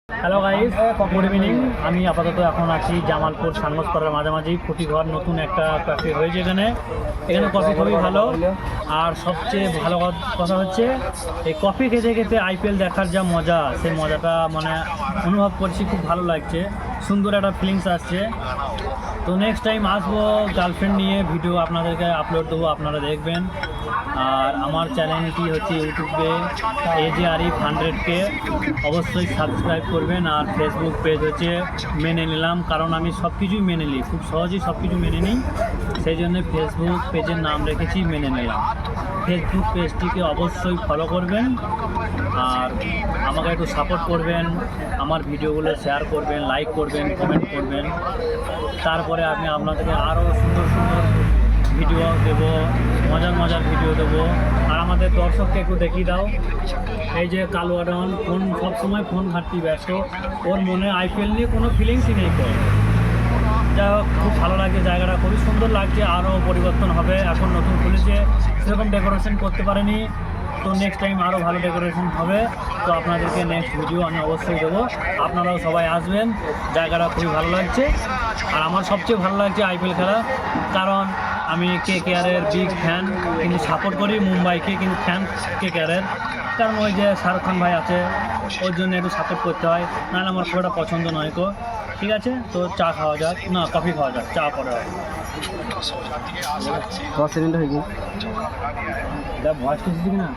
Hello guys, good evening. আমি আপাতত এখন আছি জামালপুর সাংগসপাড়ার মাঝামাঝি ফুটিঘর নতুন একটা ক্যাফে হয়েছে এখানে কফি খুবই ভালো। আর সবচেয়ে ভালো কথা হচ্ছে এই কফি খেতে খেতে আইপিএল দেখার যা মজা, সেই মজাটা মানে অনুভব করছি, খুব ভালো লাগছে, সুন্দর একটা ফিলিংস আসছে। তো নেক্সট টাইম আসবো গার্লফ্রেন্ড নিয়ে, ভিডিও আপনাদেরকে আপলোড দেবো, আপনারা দেখবেন। আর আমার চ্যানেলটি হচ্ছে ইউটিউবে AJ Arif 100K, অবশ্যই সাবস্ক্রাইব করবেন। আর ফেসবুক পেজ হচ্ছে মেনে নিলাম, কারণ আমি সব কিছুই মেনে নিই, খুব সহজেই সব কিছু মেনে নিই, সেই জন্য ফেসবুক পেজের নাম রেখেছি মেনে নিলাম। ফেসবুক পেজটিকে অবশ্যই ফলো করবেন আর আমাকে একটু সাপোর্ট করবেন, আমার ভিডিওগুলো শেয়ার করবেন, লাইক করবেন, কমেন্ট করবেন। তারপরে আমি আপনাদেরকে আরও সুন্দর সুন্দর ভিডিও দেবো, মজার মজার ভিডিও দেবো। আর আমাদের দর্শককে একটু দেখিয়ে দাও, এই যে কালো আডন ফোন, সবসময় ফোন ঘাটতি ব্যস্ত, ওর মনে আইপিএল নিয়ে কোনো ফিলিংসই নেই। তো যাই হোক, খুব ভালো লাগছে, জায়গাটা খুবই সুন্দর লাগছে, আরও পরিবর্তন হবে, এখন নতুন খুলেছে, সেরকম ডেকোরেশন করতে পারেনি। তো নেক্সট টাইম আরও ভালো ডেকোরেশন হবে, তো আপনাদেরকে নেক্সট ভিডিও আমি অবশ্যই দেবো, আপনারাও সবাই আসবেন। জায়গাটা খুবই ভালো লাগছে। আর আমার সবচেয়ে ভালো লাগছে আইপিএল খেলা, কারণ আমি KKRের বিগ ফ্যান, কিন্তু সাপোর্ট করি মুম্বাইকে, কিন্তু ফ্যান KKRের, কারণ ওই যে শাহরুখ খান ভাই আছে, ওর জন্য একটু সাপোর্ট করতে হয়, নাহলে আমার খুব একটা পছন্দ নয়। তো ঠিক আছে, তো চা খাওয়া যাক, না কফি খাওয়া যাক, চা পরে হবে। 10 সেকেন্ড হয়ে গেছে। ভয়েস কিছু দিবি না।